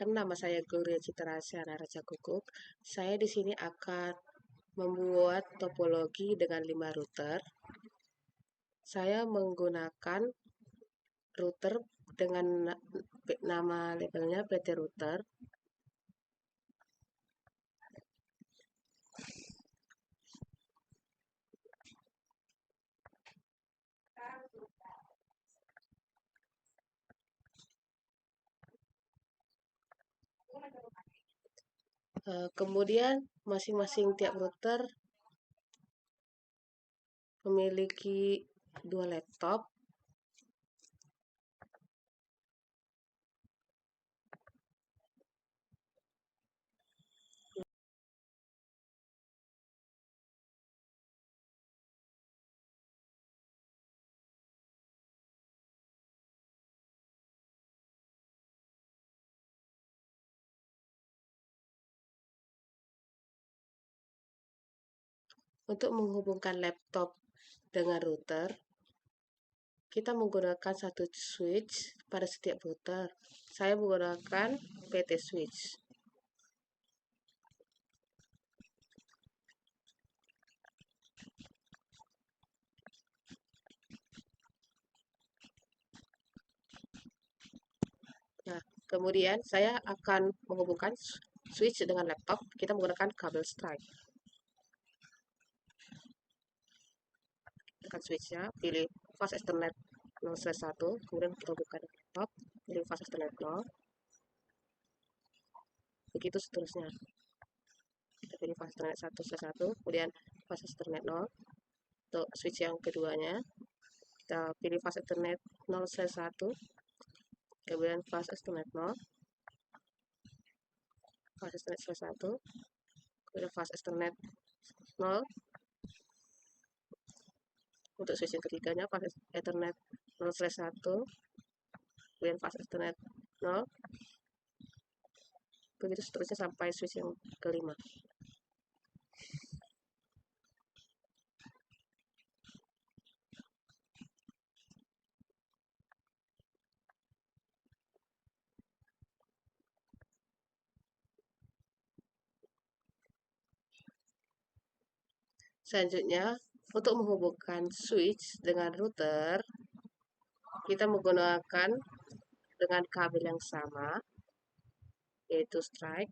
perkenalkan, nama saya Gloria Citra Asyara Raja Guguk. Saya di sini akan membuat topologi dengan 5 router. Saya menggunakan router dengan nama labelnya PT Router. Kemudian masing-masing tiap router memiliki 2 laptop. Untuk menghubungkan laptop dengan router, kita menggunakan satu switch pada setiap router. Saya menggunakan PT switch. Nah, kemudian saya akan menghubungkan switch dengan laptop. Kita menggunakan kabel strike. Tekan switch-nya, pilih fast Ethernet 0/1, kemudian kita buka laptop, pilih fast Ethernet 0. Begitu seterusnya. Kita pilih fast Ethernet 1/1, kemudian fast Ethernet 0. Untuk switch yang keduanya, kita pilih fast Ethernet 0/1, kemudian fast Ethernet 0, fast Ethernet 1, kemudian fast Ethernet 0. Untuk switch yang ketiganya, fast Ethernet 0/1, kemudian fast Ethernet 0. Begitu seterusnya sampai switch yang kelima. Selanjutnya, untuk menghubungkan switch dengan router, kita menggunakan dengan kabel yang sama, yaitu strike.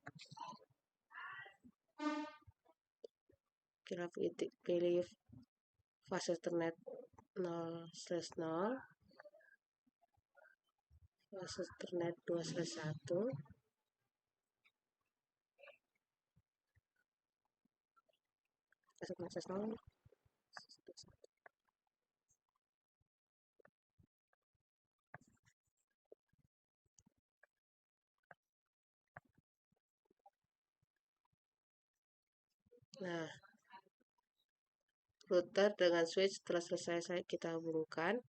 Kita pilih fast Ethernet 0/0, fast Ethernet 2/1, fast Ethernet 0. Nah, router dengan switch telah selesai kita hubungkan.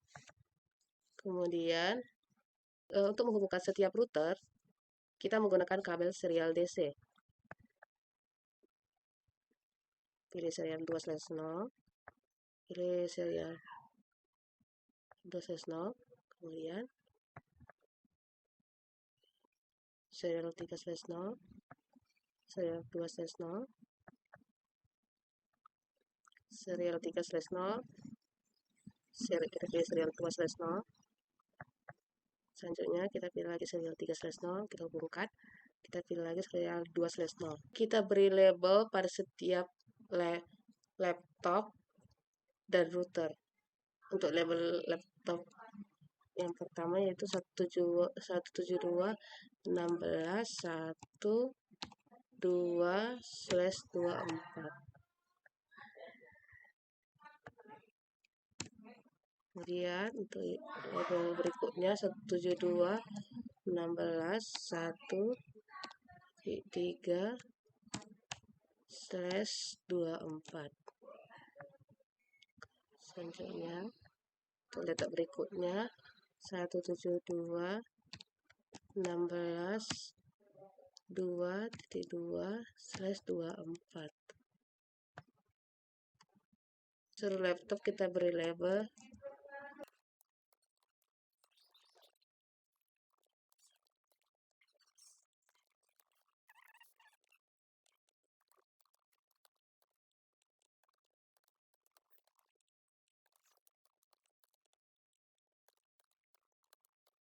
Kemudian untuk menghubungkan setiap router, kita menggunakan kabel serial DC. Pilih serial 2/0, pilih serial 2/0, kemudian serial 3/0, serial 2/0, serial 3/0, kita pilih serial 2/0. Selanjutnya kita pilih lagi serial 3/0, kita hubungkan. Kita pilih lagi serial 2/0. Kita beri label pada setiap laptop dan router. Untuk label laptop yang pertama yaitu 172.1.2/24. Kemudian untuk label berikutnya 172.16.1.3/24. Selanjutnya untuk letak berikutnya 172.2.2/24. Seluruh laptop kita beri label.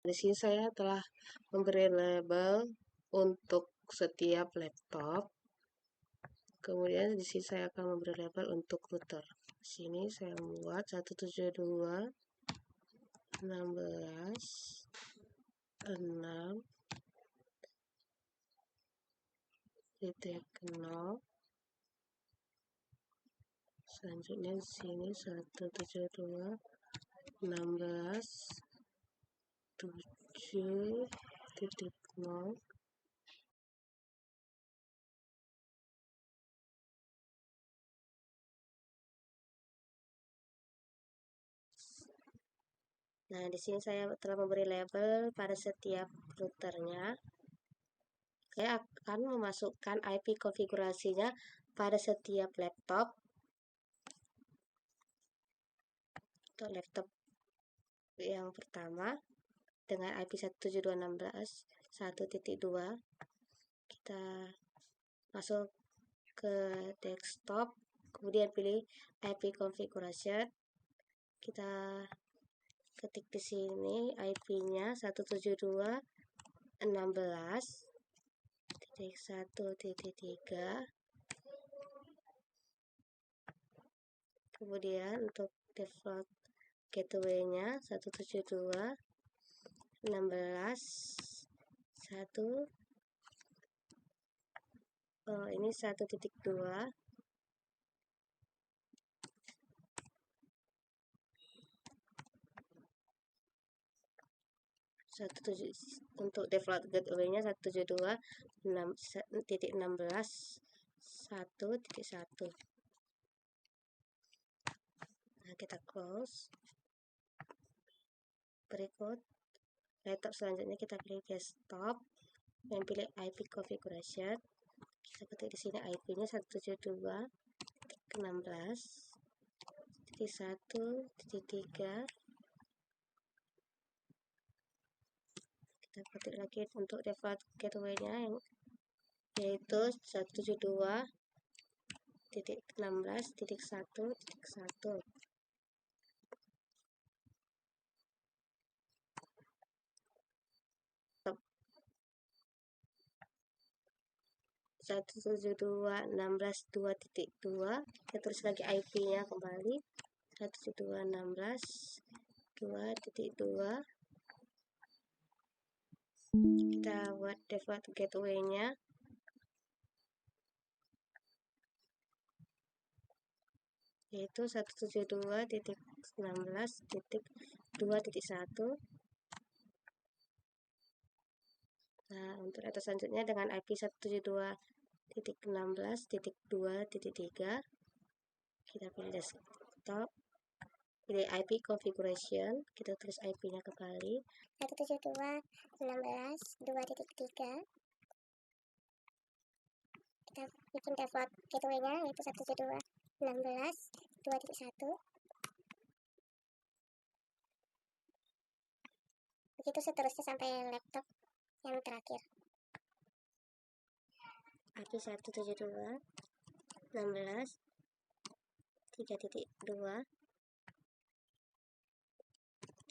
Di sini saya telah memberi label untuk setiap laptop. Kemudian di sini saya akan memberi label untuk router. Di sini saya membuat 172.16.6.0. Selanjutnya di sini 172.16.7.0. Nah, di sini saya telah memberi label pada setiap routernya. Saya akan memasukkan IP konfigurasinya pada setiap laptop. Untuk laptop yang pertama dengan IP 172.16.1.2, kita masuk ke desktop, kemudian pilih IP configuration. Kita ketik di sini IP-nya 172.16.1.3. Kemudian untuk default gateway-nya 172.16.1. Ini 1.2. Untuk default gateway-nya 172.16.1.1. Nah, kita close. Berikut laptop selanjutnya kita pilih desktop dan pilih IP configuration. Kita ketik di sini IP-nya 172.16.1.3. Kita ketik lagi untuk default gateway-nya yaitu 172.16.1.1. Satu 172.16.2.2. Kita tulis lagi IP-nya kembali 172.16.2.2. Kita buat default gateway-nya yaitu 172.16.2.1. Nah, untuk data selanjutnya dengan IP 172.16.2.3, kita pilih desktop, pilih IP configuration, kita tulis IP-nya kembali 172.16.2.3. Kita bikin default gateway-nya yaitu 172.16.2.1. Begitu seterusnya sampai laptop yang terakhir. IP 172.16.3.2.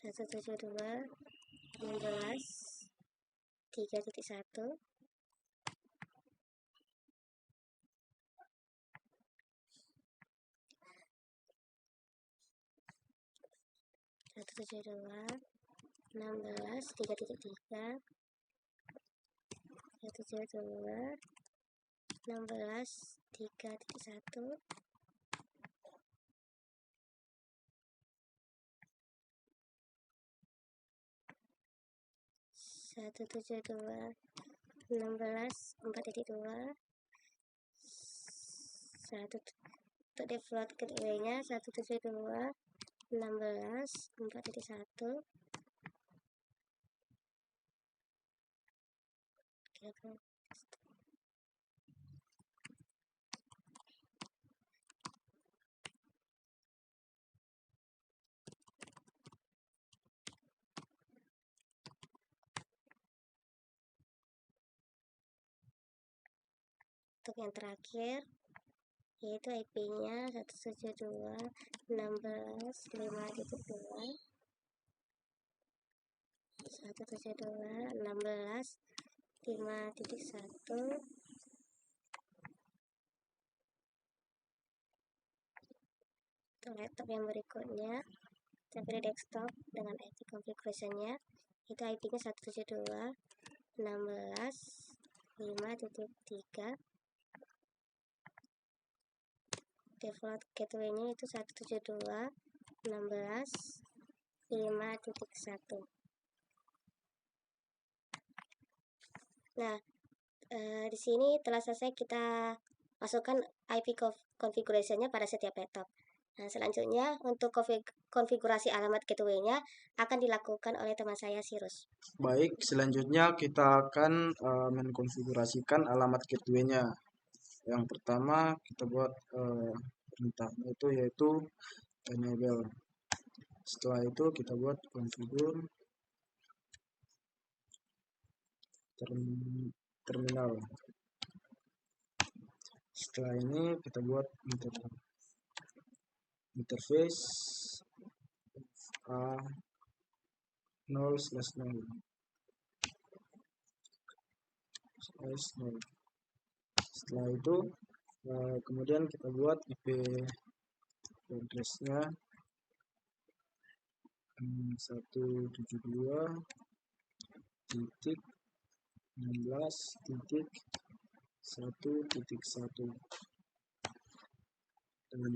172.16.3.1. 172.16.3.3. 172.16.3.1. 172.16.4.2. Untuk default gateway-nya 172.16.4.1. Untuk yang terakhir yaitu IP-nya 172.16.5.2. 172.16.5.1 untuk laptop yang berikutnya, kita pilih desktop dengan IP configuration-nya, itu IP-nya 172.16.5.3. default gateway-nya itu 172.16.5.1. Nah, di sini telah selesai kita masukkan IP configuration-nya pada setiap laptop. Nah, selanjutnya untuk konfigurasi alamat gateway-nya akan dilakukan oleh teman saya, Sirus. Baik, selanjutnya kita akan mengkonfigurasikan alamat gateway-nya. Yang pertama kita buat perintahnya itu yaitu enable. Setelah itu kita buat configure terminal. Setelah ini kita buat interface A0/0 /0. Setelah itu kemudian kita buat IP address-nya 172.16.1.1 dan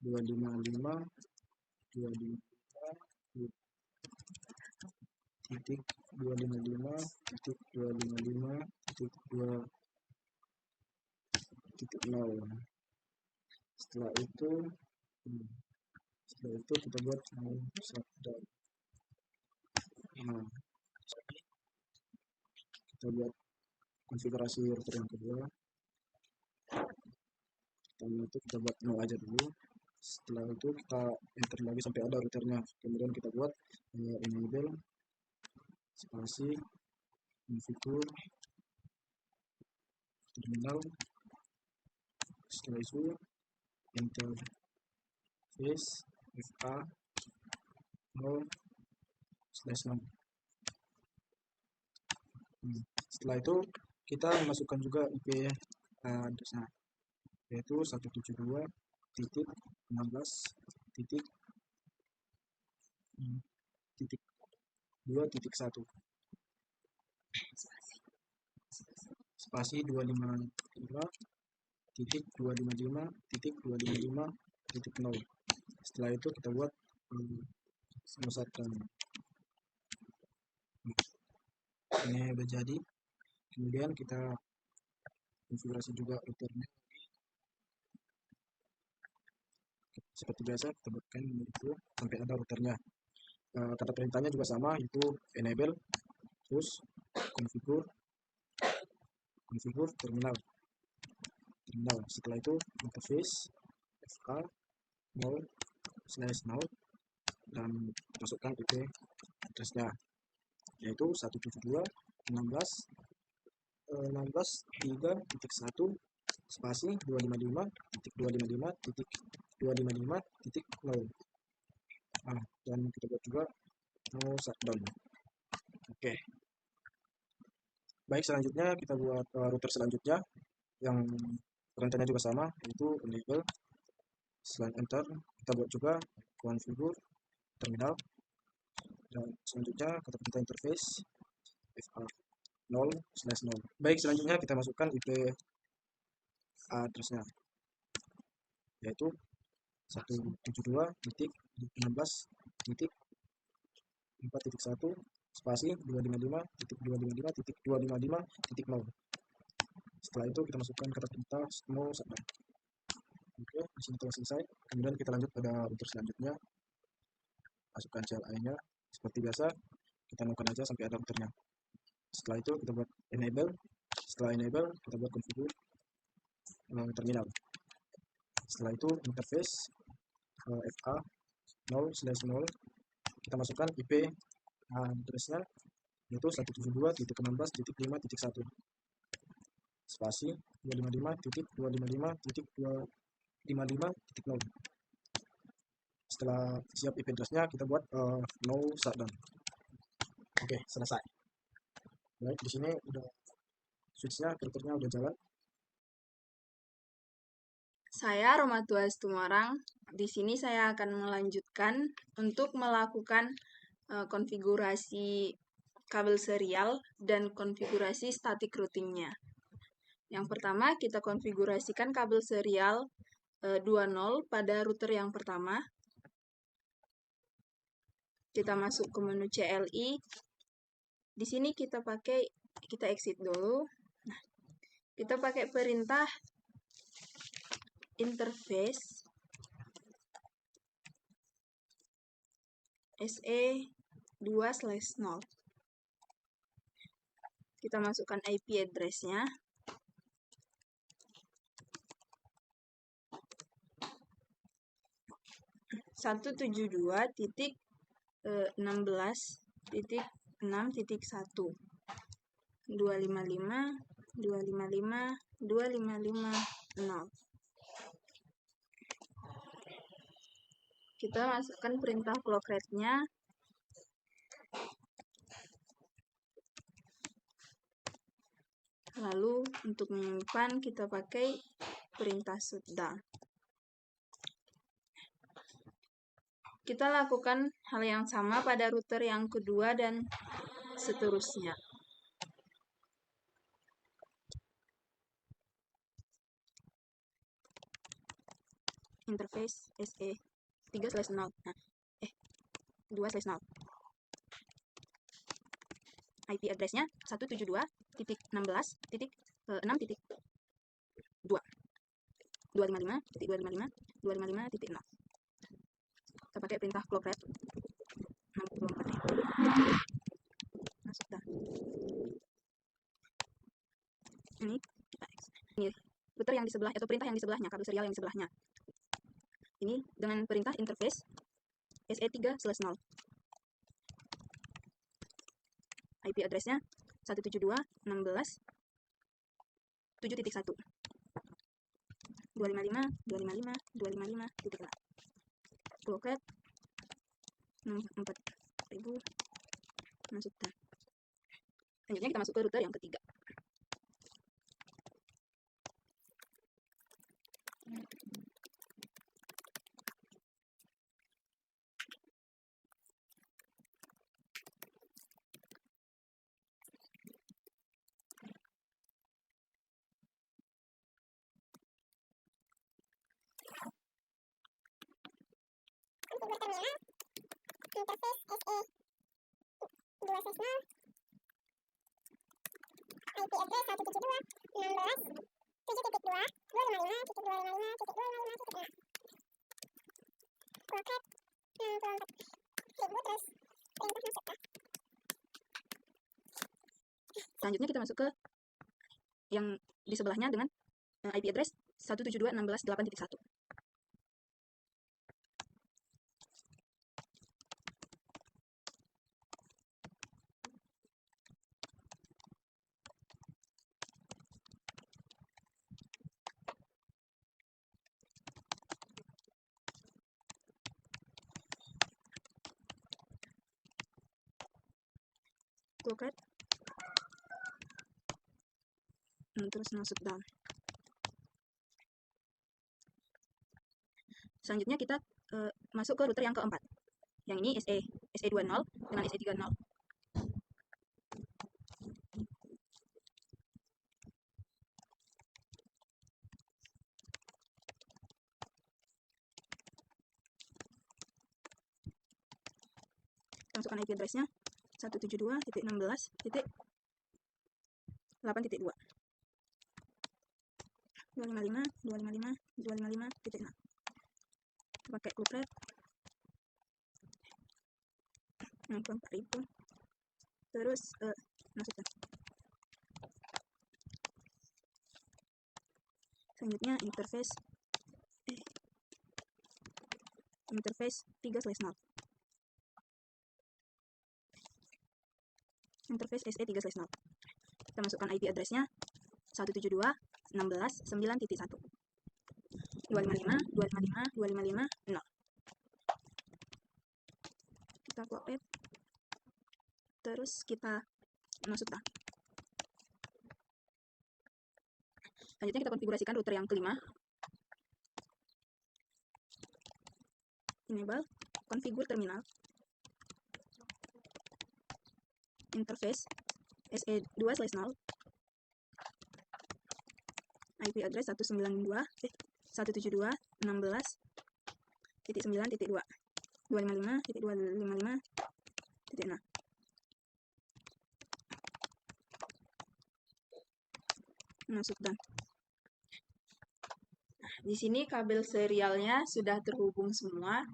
255.255.255.2.0. Setelah itu kita buat shutdown. Nah, kita buat konfigurasi router yang kedua. Pertama itu kita buat no aja dulu. Setelah itu kita enter lagi sampai ada routernya. Kemudian kita buat enable spasi configure terminal. Setelah itu enter face fa 0/0. Setelah itu kita masukkan juga IP address-nya yaitu 172.16.2.1 spasi 255.255.255.0. Setelah itu kita buat shutdown. Ini udah jadi. Kemudian kita konfigurasi juga routernya. Seperti biasa kita buatkan itu sampai ada routernya. Kata perintahnya juga sama, itu enable terus configure terminal. Setelah itu interface fa 0/0 dan masukkan IP address-nya yaitu 172.16.3.1 spasi 255.255.255.0. Dan kita buat juga no shutdown. Oke. Baik, selanjutnya kita buat router selanjutnya yang perintahnya juga sama, yaitu enable. Setelah enter kita buat juga configure terminal dan selanjutnya kata perintah interface fa 0/0. Baik, selanjutnya kita masukkan IP address-nya yaitu 172.16.4.1 spasi 255.255.255.0. Setelah itu kita masukkan kata perintah no shutdown. Oke, di sini telah selesai. Kemudian kita lanjut pada router selanjutnya. Masukkan CLI-nya seperti biasa, kita lakukan aja sampai ada routernya. Setelah itu kita buat enable. Setelah enable kita buat configure terminal. Setelah itu interface fa 0/0 kita masukkan IP address-nya yaitu 172.16.5.1 spasi 255.255.255.0. Setelah siap IP address-nya kita buat no shutdown. Oke, selesai. Baik, di sini udah switch-nya, filternya udah jalan. Saya Romatua Tumarang. Di sini saya akan melanjutkan untuk melakukan konfigurasi kabel serial dan konfigurasi static routingnya. Yang pertama, kita konfigurasikan kabel serial 20 pada router yang pertama. Kita masuk ke menu CLI. Di sini kita exit dulu. Nah, kita pakai perintah interface SE2/0. Kita masukkan IP address-nya. Satu 172.16.6.1 255.255.255.0. Kita masukkan perintah clock rate-nya. Lalu untuk menyimpan kita pakai perintah shutdown. Kita lakukan hal yang sama pada router yang kedua dan seterusnya. Interface SE3/0. 2/0. IP address-nya 172.16.6.2 255.255.255.0. Kita pakai perintah clock rate 64. Masuk dah. Ini kita ini router yang di sebelah atau perintah yang di sebelahnya, kabel serial yang di sebelahnya. Ini dengan perintah interface SE3/0. IP address-nya 172.16.7.1 255.255.255.0. Clock rate 64.000. Masuk dah. Selanjutnya kita masuk ke router yang ketiga. Interface SE2/0. IP address 172.16.7.2.255.255.255.0. Clock rate 64.000 terus perintah masuk dah. Selanjutnya kita masuk ke yang di sebelahnya dengan IP address 172.16.8.1. Clock rate. Terus masuk down. Selanjutnya kita masuk ke router yang keempat. Yang ini SE20 dengan SE30. Kita masukkan IP address-nya 172.16.8.2 255.255.255.0. Pakai clock rate 64.000. Terus masukkan. Selanjutnya interface 3/0. Interface SE3/0. Kita masukkan IP address-nya 172.16.9.1 255.255.255.0. Kita clock rate terus kita masukkan. Selanjutnya kita konfigurasikan router yang kelima. Enable configure terminal. Interface SE2/0. IP address 172.172.16.9.2 255.255.6. Masuk dan. Di sini kabel serialnya sudah terhubung semua.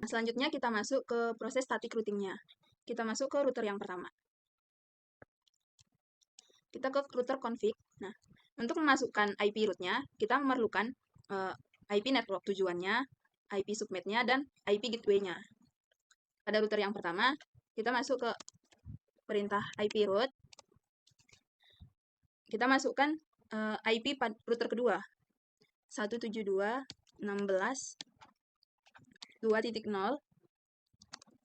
Nah, selanjutnya kita masuk ke proses static routingnya. Kita masuk ke router yang pertama. Kita ke router config. Nah, untuk memasukkan IP rootnya, kita memerlukan IP network tujuannya, IP subnetnya, dan IP gateway-nya. Pada router yang pertama, kita masuk ke perintah IP root. Kita masukkan IP router kedua, 172.16.2.0,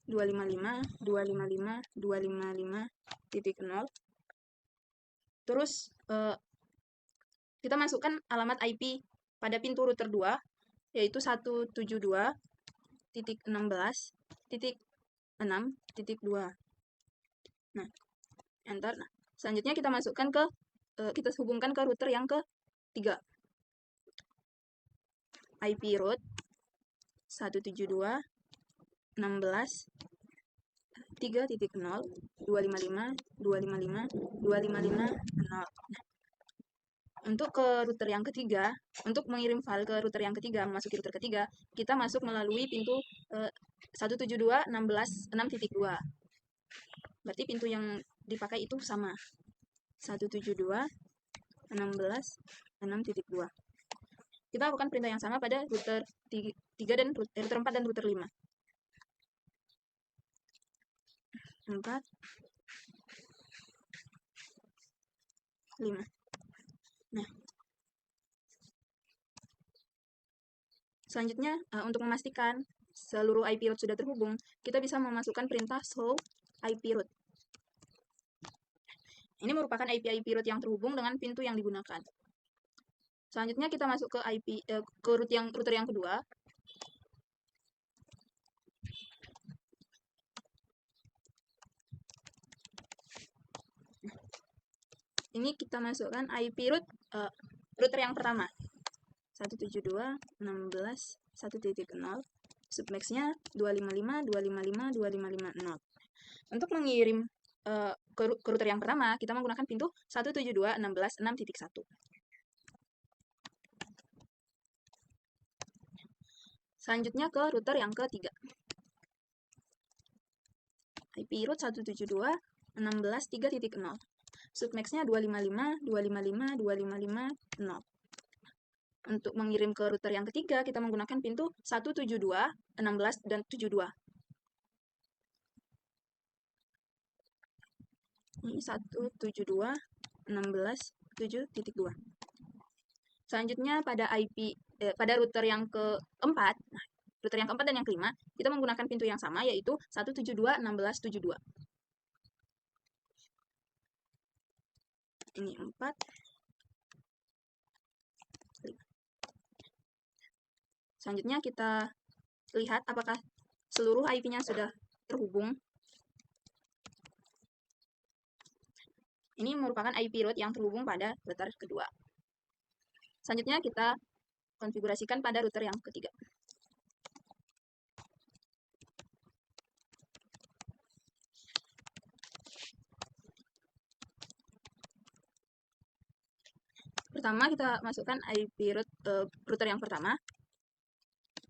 255.255.255.0. Terus kita masukkan alamat IP pada pintu router 2, yaitu 172.16.6.2. Nah, enter. Nah, selanjutnya kita masukkan ke kita hubungkan ke router yang ketiga. IP root 172.16.3.0, 255.255.255.0. Untuk ke router yang ketiga, untuk mengirim file ke router yang ketiga, memasuki router ketiga, kita masuk melalui pintu 172.16.6.2. Berarti pintu yang dipakai itu sama. 172.16.6.2. Kita lakukan perintah yang sama pada router 3 dan router 4 dan router 5. 4, 5. Nah, selanjutnya untuk memastikan seluruh IP root sudah terhubung, kita bisa memasukkan perintah show IP root. Ini merupakan IP root yang terhubung dengan pintu yang digunakan. Selanjutnya kita masuk ke ke router yang kedua. Ini kita masukkan IP root router yang pertama, 172.16.1.0, submax-nya 255.255.255.0. Untuk mengirim ke router yang pertama, kita menggunakan pintu 172.16.6.1. Selanjutnya ke router yang ketiga. IP root 172.16.3.0. Submax-nya 255.255.255.0. Untuk mengirim ke router yang ketiga, kita menggunakan pintu 172.16 dan 72. Ini 172.16.7.2. Selanjutnya pada pada router yang keempat, router yang keempat dan yang kelima, kita menggunakan pintu yang sama, yaitu 172.16.72. Ini 4, 5. Selanjutnya kita lihat apakah seluruh IP-nya sudah terhubung. Ini merupakan IP root yang terhubung pada router kedua. Selanjutnya kita konfigurasikan pada router yang ketiga. Pertama kita masukkan IP root router yang pertama,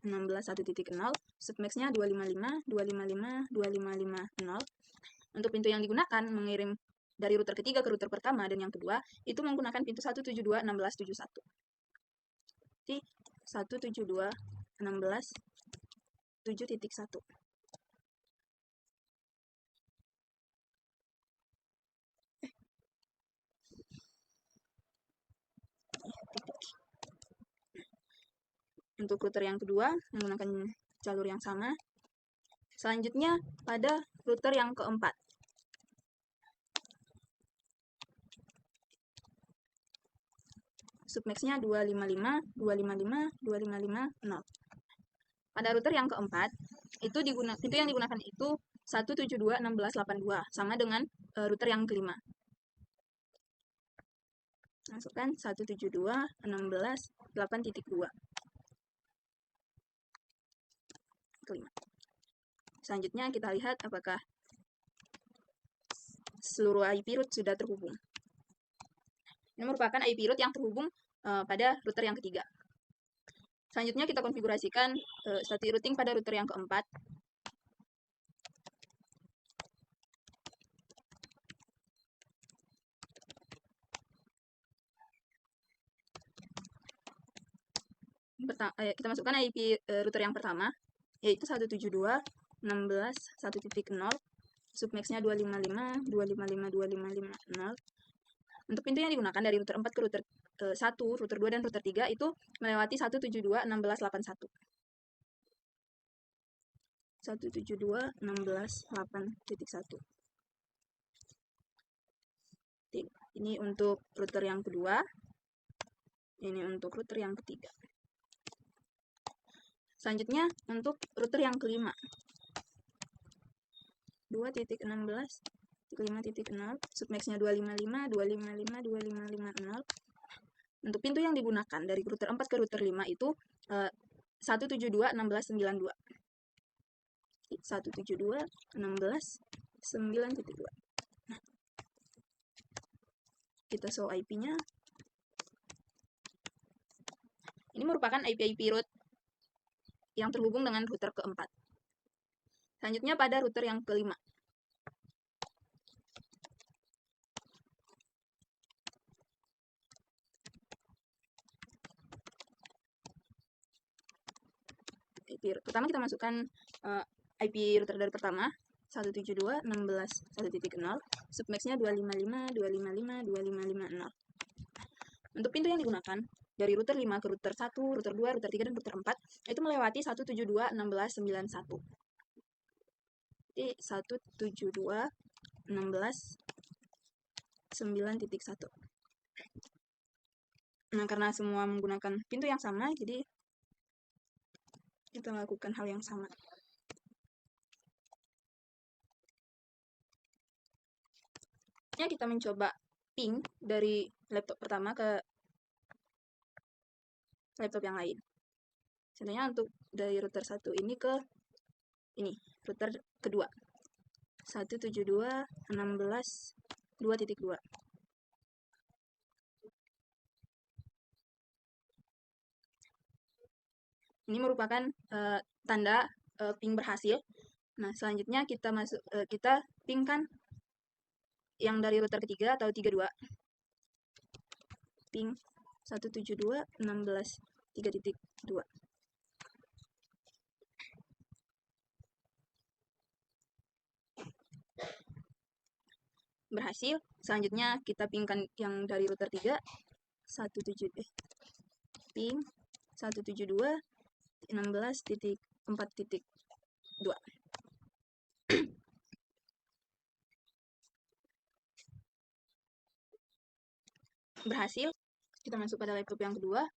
16.1.0, submax-nya 255.255.255.0. Untuk pintu yang digunakan mengirim dari router ketiga ke router pertama dan yang kedua, itu menggunakan pintu 172.16.71. Jadi 172.16.7.1. Untuk router yang kedua menggunakan jalur yang sama. Selanjutnya pada router yang keempat. Submax-nya 255, 255, 255, 0. Pada router yang keempat, itu pintu yang digunakan itu 172.16.82, sama dengan router yang kelima. Masukkan 172.16.8.2. Kelima. Selanjutnya kita lihat apakah seluruh IP root sudah terhubung. Ini merupakan IP root yang terhubung pada router yang ketiga. Selanjutnya kita konfigurasikan static routing pada router yang keempat. Kita masukkan IP router yang pertama, yaitu 172.16.1.0, submax-nya 255, 255, 255, 0. Untuk pintu yang digunakan dari router 4 ke router 1, router 2, dan router 3 itu melewati 172.16.8.1. 172.16.8.1. Ini untuk router yang kedua, ini untuk router yang ketiga. Selanjutnya untuk router yang kelima, 2.16.5.0, submax-nya 255, 255, 255, 0. Untuk pintu yang digunakan dari router 4 ke router 5 itu 172.16.9.2. 172.16.9.2. Nah, kita show IP-nya. Ini merupakan IP root yang terhubung dengan router keempat. Selanjutnya pada router yang kelima. Pertama kita masukkan IP router dari pertama, 172.16.1.0, submax-nya 255, 255, 255, 0. Untuk pintu yang digunakan dari router 5 ke router 1, router 2, router 3, dan router 4 itu melewati 172.16.9.1. Jadi 172.16.9.1. Nah, karena semua menggunakan pintu yang sama, jadi kita lakukan hal yang sama. Kita mencoba ping dari laptop pertama ke laptop yang lain. Contohnya untuk dari router 1 ini ke ini, router kedua. 172.16.2.2. Ini merupakan tanda ping berhasil. Nah, selanjutnya kita pingkan yang dari router ketiga atau 32. Ping 172.16.3.2. Berhasil. Selanjutnya kita pingkan yang dari router 3 ping 172.16.4.2. Berhasil. Kita masuk pada laptop yang kedua.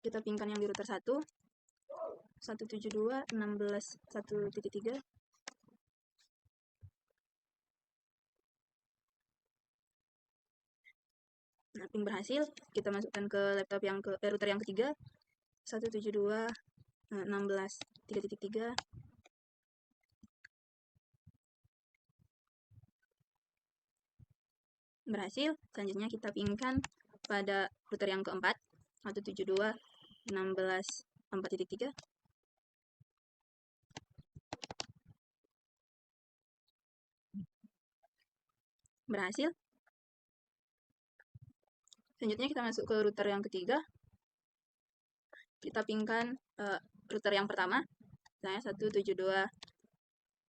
Kita pingkan yang di router 1 172.16.1.3. Nah, ping berhasil. Kita masukkan ke laptop yang router yang ketiga 172.16.3.3. Berhasil. Selanjutnya kita pingkan pada router yang keempat 172.16.4.3. Berhasil. Selanjutnya kita masuk ke router yang ketiga. Kita pingkan router yang pertama, misalnya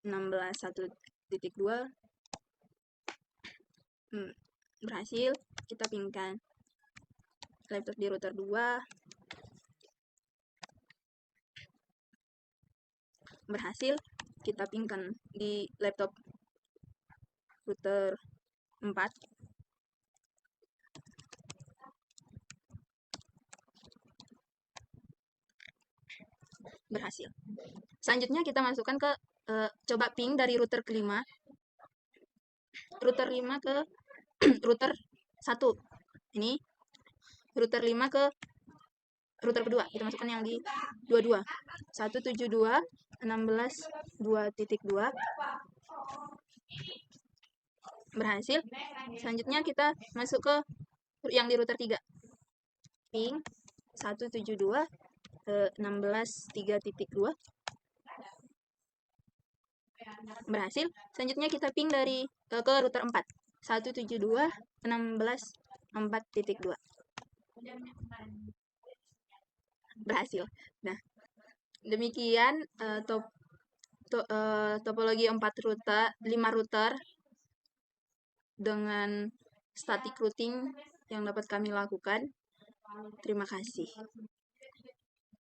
172.16.1.2. Berhasil. Kita pingkan laptop di router 2. Berhasil. kita pingkan di laptop router 4. Berhasil. Selanjutnya kita masukkan ke coba ping dari router kelima, router 5 ke router 1. Ini router 5 ke router kedua, kita masukkan yang di 22. 172.16.2.2. Berhasil. Selanjutnya kita masuk ke yang di router 3. Ping 172.16.3.2. Berhasil. Selanjutnya kita ping dari ke router 4. 172.16.4.2. Berhasil. Nah, demikian topologi 5 router dengan static routing yang dapat kami lakukan. Terima kasih.